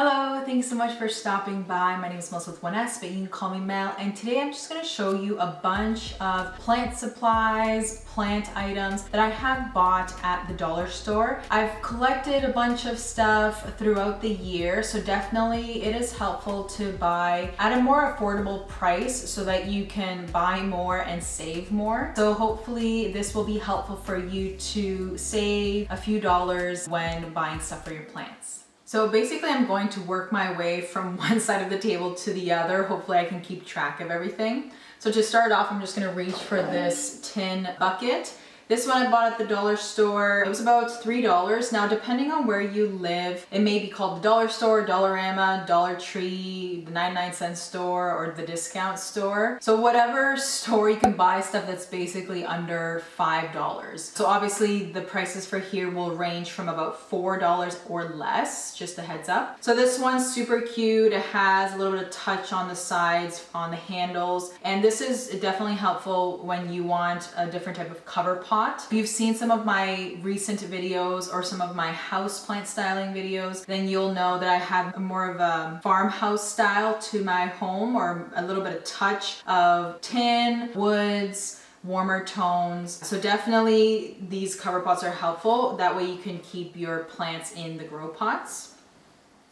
Hello, thanks so much for stopping by. My name is Melisa with 1S, but you can call me Mel. And today I'm just going to show you a bunch of plant supplies, plant items that I have bought at the dollar store. I've collected a bunch of stuff throughout the year, so definitely it is helpful to buy at a more affordable price so that you can buy more and save more. So hopefully this will be helpful for you to save a few dollars when buying stuff for your plants. So basically I'm going to work my way from one side of the table to the other. Hopefully I can keep track of everything. So to start off, I'm just gonna reach for this tin bucket. This one I bought at the dollar store. It was about $3. Now, depending on where you live, it may be called the dollar store, Dollarama, Dollar Tree, the 99-cent store, or the discount store. So whatever store you can buy stuff that's basically under $5. So obviously the prices for here will range from about $4 or less, just a heads up. So this one's super cute. It has a little bit of touch on the sides, on the handles. And this is definitely helpful when you want a different type of cover pot. If you've seen some of my recent videos or some of my houseplant styling videos, then you'll know that I have more of a farmhouse style to my home, or a little bit of touch of tin, woods, warmer tones. So definitely these cover pots are helpful. That way you can keep your plants in the grow pots.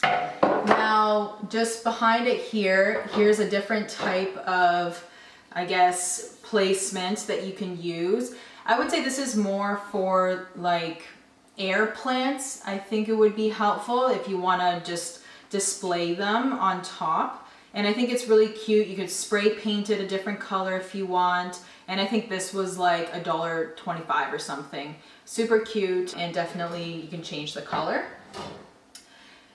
Now, just behind it here's a different type of, I guess, placement that you can use. I would say this is more for like air plants. I think it would be helpful if you want to just display them on top. And I think it's really cute. You could spray paint it a different color if you want. And I think this was like $1.25 or something. Super cute, and definitely you can change the color.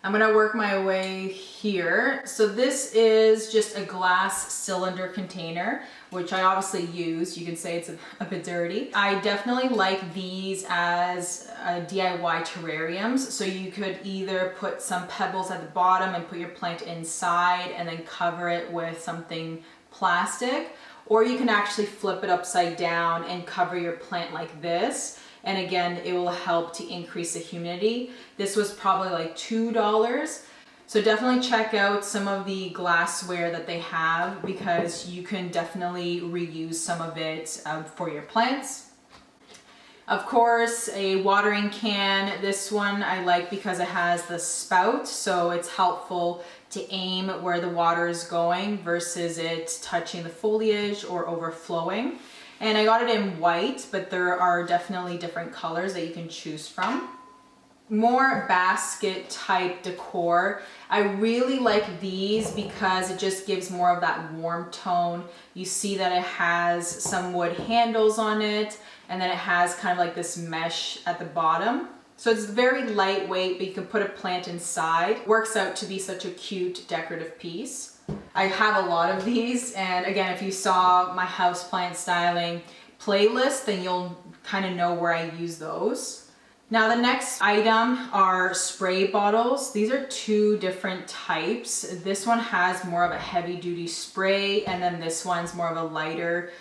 I'm gonna work my way here. So this is just a glass cylinder container, which I obviously use. You can say it's a bit dirty. I definitely like these as DIY terrariums. So you could either put some pebbles at the bottom and put your plant inside and then cover it with something plastic, or you can actually flip it upside down and cover your plant like this. And again, it will help to increase the humidity. This was probably like $2. So definitely check out some of the glassware that they have, because you can definitely reuse some of it for your plants. Of course, a watering can. This one I like because it has the spout, so it's helpful to aim where the water is going versus it touching the foliage or overflowing. And I got it in white, but there are definitely different colors that you can choose from. More basket type decor. I really like these because it just gives more of that warm tone. You see that it has some wood handles on it, and then it has kind of like this mesh at the bottom. So it's very lightweight, but you can put a plant inside. Works out to be such a cute decorative piece. I have a lot of these, and again, if you saw my houseplant styling playlist, then you'll kind of know where I use those. Now the next item are spray bottles. These are two different types. This one has more of a heavy duty spray, and then this one's more of a lighter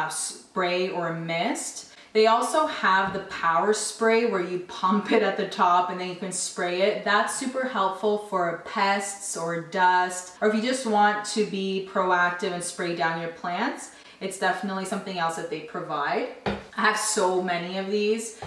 spray or a mist. They also have the power spray where you pump it at the top and then you can spray it. That's super helpful for pests or dust, or if you just want to be proactive and spray down your plants. It's definitely something else that they provide. I have so many of these,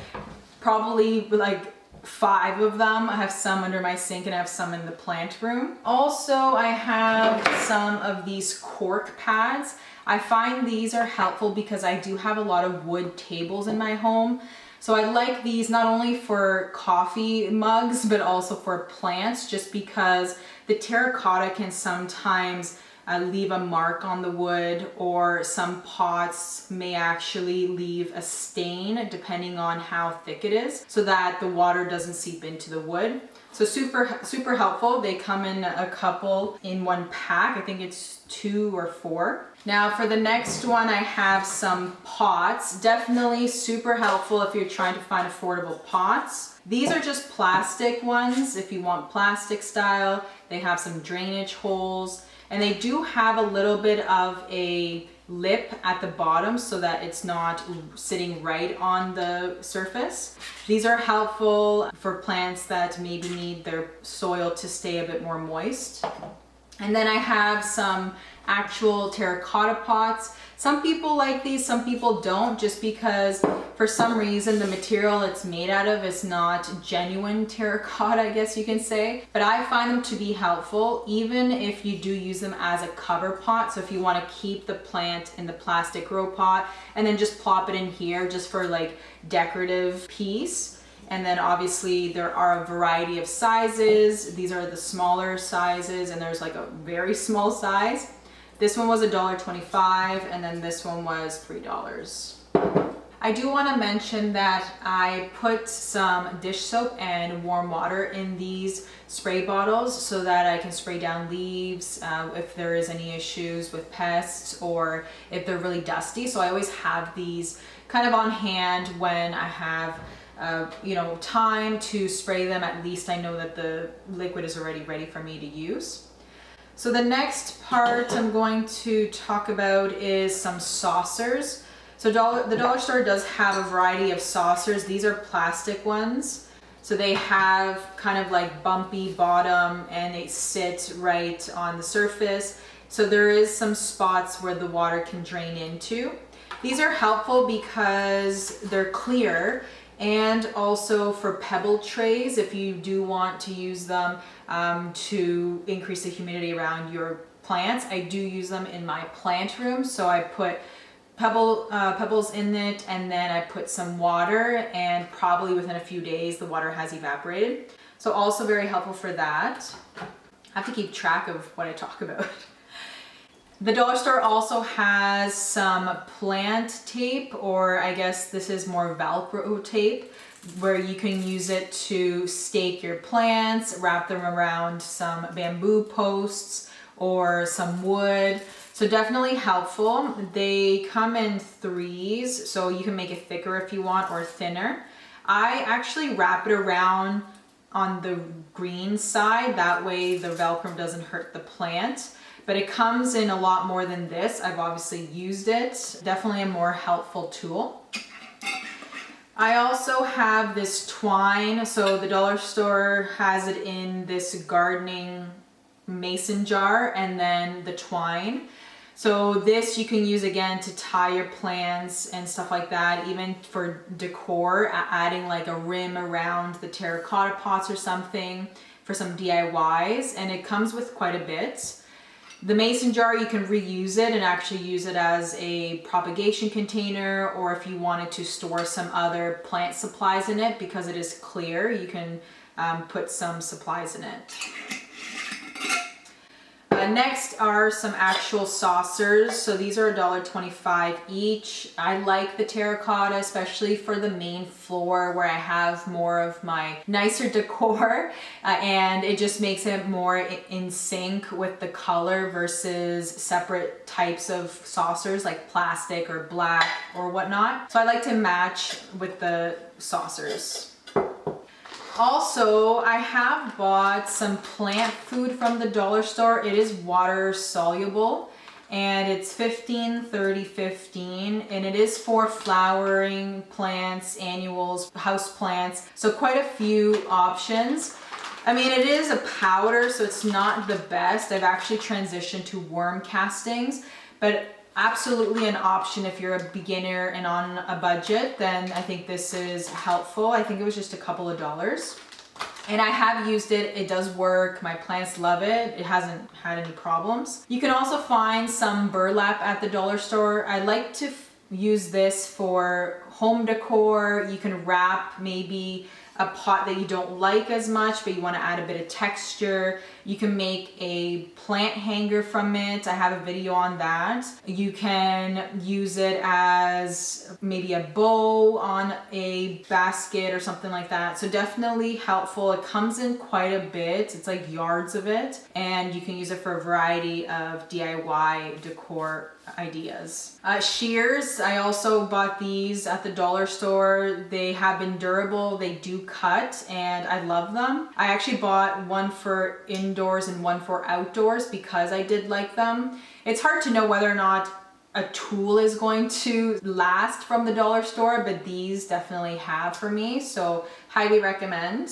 probably like 5 of them. I have some under my sink and I have some in the plant room. Also, I have some of these cork pads. I find these are helpful because I do have a lot of wood tables in my home. So I like these not only for coffee mugs, but also for plants, just because the terracotta can sometimes leave a mark on the wood, or some pots may actually leave a stain depending on how thick it is, so that the water doesn't seep into the wood. So super helpful. They come in a couple in one pack. I think it's 2 or 4. Now for the next one, I have some pots. Definitely super helpful if you're trying to find affordable pots. These are just plastic ones if you want plastic style. They have some drainage holes, and they do have a little bit of a lip at the bottom so that it's not sitting right on the surface. These are helpful for plants that maybe need their soil to stay a bit more moist. And then I have some actual terracotta pots. Some people like these, some people don't, just because for some reason the material it's made out of is not genuine terracotta, I guess you can say. But I find them to be helpful, even if you do use them as a cover pot. So if you want to keep the plant in the plastic grow pot and then just plop it in here just for like decorative piece. And then obviously there are a variety of sizes. These are the smaller sizes, and there's like a very small size. This one was $1.25, and then this one was $3. I do want to mention that I put some dish soap and warm water in these spray bottles so that I can spray down leaves if there is any issues with pests or if they're really dusty. So I always have these kind of on hand when I have you know, time to spray them. At least I know that the liquid is already ready for me to use. So the next part I'm going to talk about is some saucers. So the dollar store does have a variety of saucers. These are plastic ones. So they have kind of like bumpy bottom and they sit right on the surface. So there is some spots where the water can drain into. These are helpful because they're clear, and also for pebble trays if you do want to use them to increase the humidity around your plants. I do use them in my plant room, so I put pebbles in it, and then I put some water, and probably within a few days the water has evaporated. So also very helpful for that. I have to keep track of what I talk about. The dollar store also has some plant tape, or I guess this is more Velcro tape, where you can use it to stake your plants, wrap them around some bamboo posts or some wood. So definitely helpful. They come in threes, so you can make it thicker if you want or thinner. I actually wrap it around on the green side, that way the Velcro doesn't hurt the plant. But it comes in a lot more than this. I've obviously used it. Definitely a more helpful tool. I also have this twine. So the dollar store has it in this gardening mason jar, and then the twine. So this you can use again to tie your plants and stuff like that, even for decor, adding like a rim around the terracotta pots or something for some DIYs, and it comes with quite a bit. The mason jar, you can reuse it and actually use it as a propagation container, or if you wanted to store some other plant supplies in it, because it is clear, you can put some supplies in it. Next are some actual saucers. So these are $1.25 each. I like the terracotta, especially for the main floor where I have more of my nicer decor, and it just makes it more in sync with the color versus separate types of saucers like plastic or black or whatnot. So I like to match with the saucers. Also, I have bought some plant food from the dollar store. It is water soluble, and it's 15-30-15, and it is for flowering plants, annuals, house plants. So quite a few options. I mean, it is a powder, so it's not the best. I've actually transitioned to worm castings, but absolutely an option if you're a beginner and on a budget. Then I think this is helpful. I think it was just a couple of dollars, and I have used it. It does work. My plants love it. It hasn't had any problems. You can also find some burlap at the dollar store. I like to use this for home decor. You can wrap maybe a pot that you don't like as much, but you want to add a bit of texture. You can make a plant hanger from it. I have a video on that. You can use it as maybe a bow on a basket or something like that. So definitely helpful. It comes in quite a bit. It's like yards of it, and you can use it for a variety of DIY decor ideas. Shears, I also bought these at the dollar store. They have been durable. They do cut, and I love them. I actually bought one for indoors and one for outdoors because I did like them. It's hard to know whether or not a tool is going to last from the dollar store, but these definitely have for me, so highly recommend.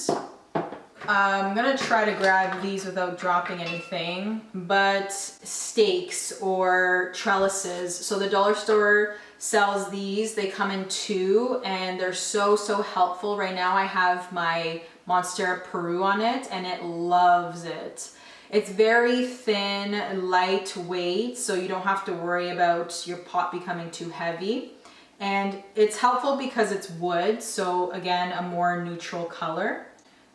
I'm gonna try to grab these without dropping anything, but stakes or trellises. So the dollar store sells these. They come in 2 and they're so helpful. Right now I have my Monstera Peru on it and it loves it. It's very thin, lightweight, so you don't have to worry about your pot becoming too heavy. And it's helpful because it's wood, so again, a more neutral color.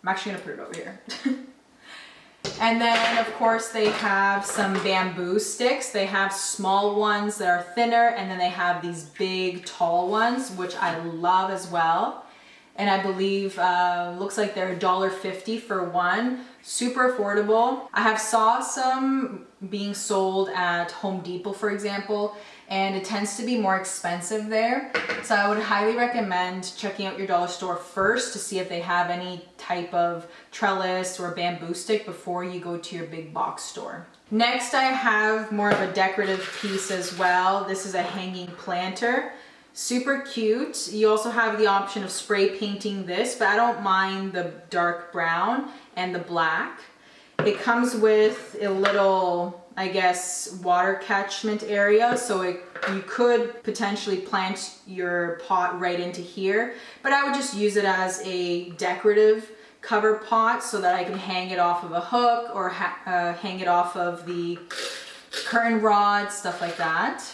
I'm actually gonna put it over here. And then of course they have some bamboo sticks. They have small ones that are thinner, and then they have these big tall ones, which I love as well. And I believe looks like they're $1.50 for one. Super affordable. I saw some being sold at Home Depot, for example, and it tends to be more expensive there. So I would highly recommend checking out your dollar store first to see if they have any type of trellis or bamboo stick before you go to your big box store. Next, I have more of a decorative piece as well. This is a hanging planter. Super cute. You also have the option of spray painting this, but I don't mind the dark brown and the black. It comes with a little, I guess, water catchment area, so you could potentially plant your pot right into here, but I would just use it as a decorative cover pot so that I can hang it off of a hook or hang it off of the curtain rod, stuff like that.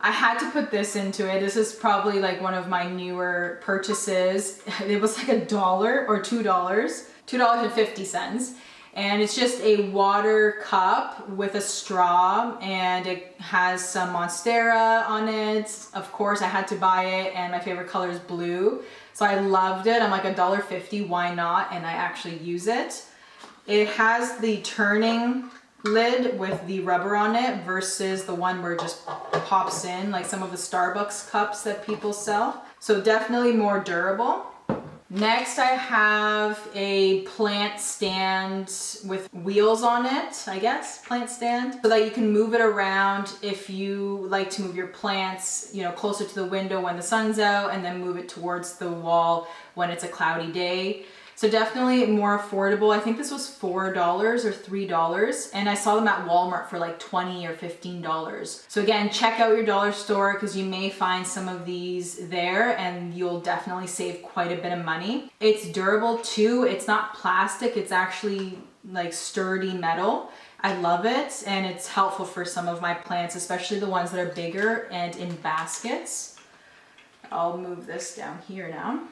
I had to put this into it. This is probably like one of my newer purchases. It was like $1 or $2, $2.50. And it's just a water cup with a straw, and it has some Monstera on it. Of course, I had to buy it, and my favorite color is blue. So I loved it. I'm like $1.50, why not? And I actually use it. It has the turning lid with the rubber on it versus the one where it just pops in, like some of the Starbucks cups that people sell. So definitely more durable. Next, I have a plant stand with wheels on it, I guess, plant stand, so that you can move it around if you like to move your plants, you know, closer to the window when the sun's out, and then move it towards the wall when it's a cloudy day. So definitely more affordable. I think this was $4 or $3, and I saw them at Walmart for like $20 or $15. So again, check out your dollar store because you may find some of these there and you'll definitely save quite a bit of money. It's durable too. It's not plastic. It's actually like sturdy metal. I love it, and it's helpful for some of my plants, especially the ones that are bigger and in baskets. I'll move this down here now.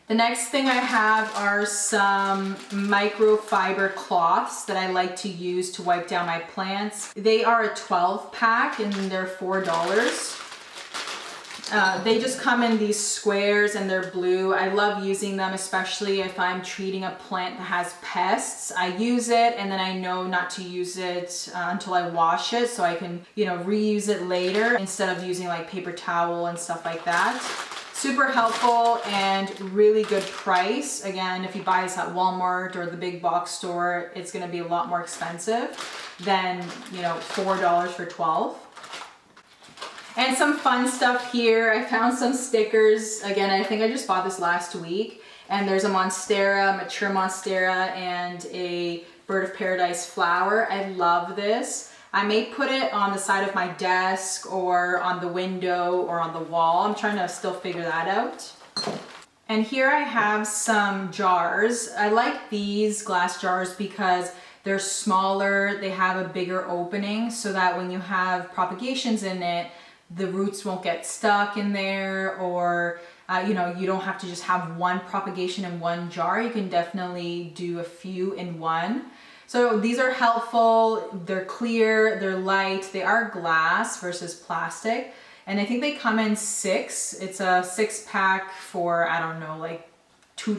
The next thing I have are some microfiber cloths that I like to use to wipe down my plants. They are a 12 pack and they're $4. They just come in these squares and they're blue. I love using them, especially if I'm treating a plant that has pests. I use it and then I know not to use it until I wash it, so I can, you know, reuse it later instead of using like paper towel and stuff like that. Super helpful and really good price. Again, if you buy this at Walmart or the big box store, it's gonna be a lot more expensive than, you know, $4 for 12. And some fun stuff here. I found some stickers. Again, I think I just bought this last week. And there's a Monstera, mature Monstera, and a Bird of Paradise flower. I love this. I may put it on the side of my desk or on the window or on the wall. I'm trying to still figure that out. And here I have some jars. I like these glass jars because they're smaller, they have a bigger opening so that when you have propagations in it, the roots won't get stuck in there, or you know, you don't have to just have one propagation in one jar. You can definitely do a few in one. So these are helpful. They're clear, they're light, they are glass versus plastic. And I think they come in 6. It's a 6-pack for, I don't know, like $2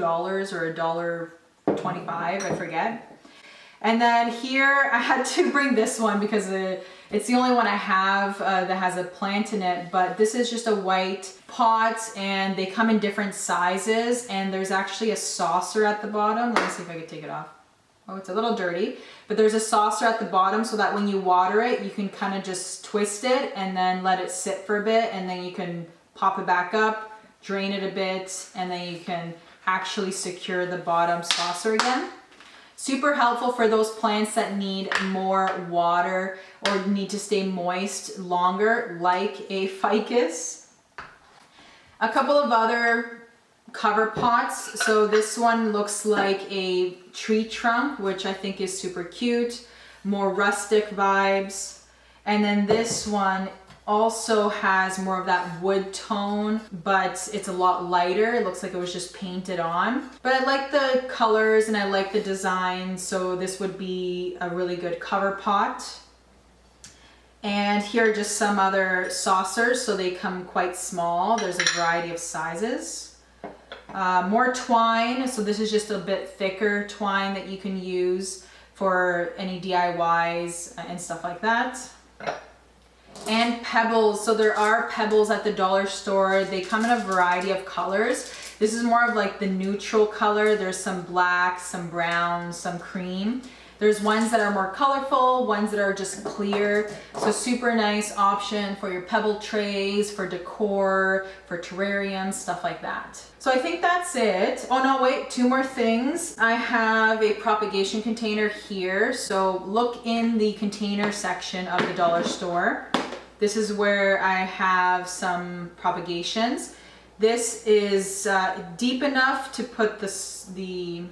or $1.25, I forget. And then here I had to bring this one because it's the only one I have that has a plant in it, but this is just a white pot and they come in different sizes, and there's actually a saucer at the bottom. Let me see if I can take it off. Oh, it's a little dirty, but there's a saucer at the bottom so that when you water it, you can kind of just twist it and then let it sit for a bit, and then you can pop it back up, drain it a bit, and then you can actually secure the bottom saucer again. Super helpful for those plants that need more water or need to stay moist longer, like a ficus. A couple of other cover pots. So this one looks like a tree trunk, which I think is super cute, more rustic vibes. And then this one also has more of that wood tone, but it's a lot lighter. It looks like it was just painted on. But I like the colors and I like the design, so this would be a really good cover pot. And here are just some other saucers, so they come quite small. There's a variety of sizes. More twine, so this is just a bit thicker twine that you can use for any DIYs and stuff like that. And pebbles, so there are pebbles at the dollar store. They come in a variety of colors. This is more of like the neutral color. There's some black, some brown, some cream. There's ones that are more colorful, ones that are just clear. So super nice option for your pebble trays, for decor, for terrariums, stuff like that. So I think that's it. Oh no, wait, two more things. I have a propagation container here. So look in the container section of the dollar store. This is where I have some propagations. This is deep enough to put the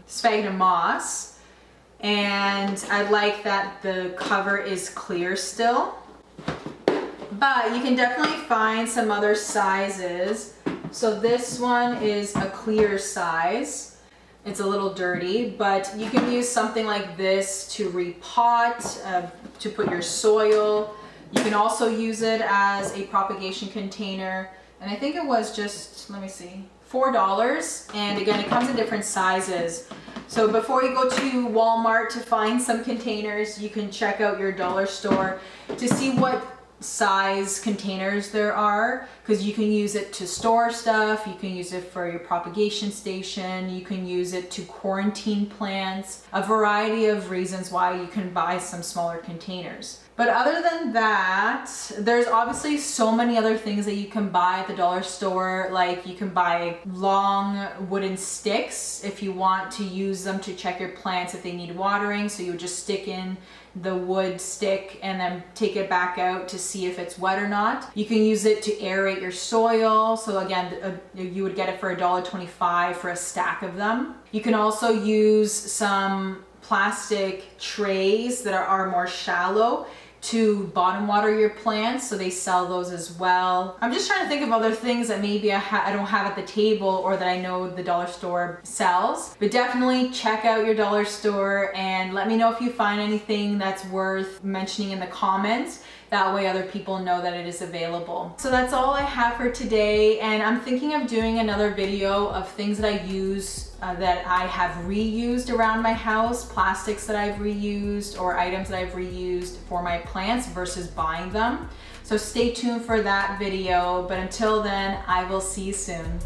sphagnum moss. And I like that the cover is clear still. But you can definitely find some other sizes. So this one is a clear size. It's a little dirty, but you can use something like this to repot, to put your soil. You can also use it as a propagation container. And I think it was just, let me see, $4. And again, it comes in different sizes. So before you go to Walmart to find some containers, you can check out your dollar store to see what size containers there are, because you can use it to store stuff, you can use it for your propagation station, you can use it to quarantine plants, a variety of reasons why you can buy some smaller containers. But other than that, there's obviously so many other things that you can buy at the dollar store. Like you can buy long wooden sticks if you want to use them to check your plants if they need watering. So you would just stick in the wood stick and then take it back out to see if it's wet or not. You can use it to aerate your soil. So again, you would get it for $1.25 for a stack of them. You can also use some plastic trays that are more shallow to bottom water your plants, so they sell those as well. I'm just trying to think of other things that maybe I don't have at the table or that I know the dollar store sells. But definitely check out your dollar store and let me know if you find anything that's worth mentioning in the comments. That way other people know that it is available. So that's all I have for today, and I'm thinking of doing another video of things that I use that I have reused around my house, plastics that I've reused or items that I've reused for my plants versus buying them. So stay tuned for that video, but until then, I will see you soon.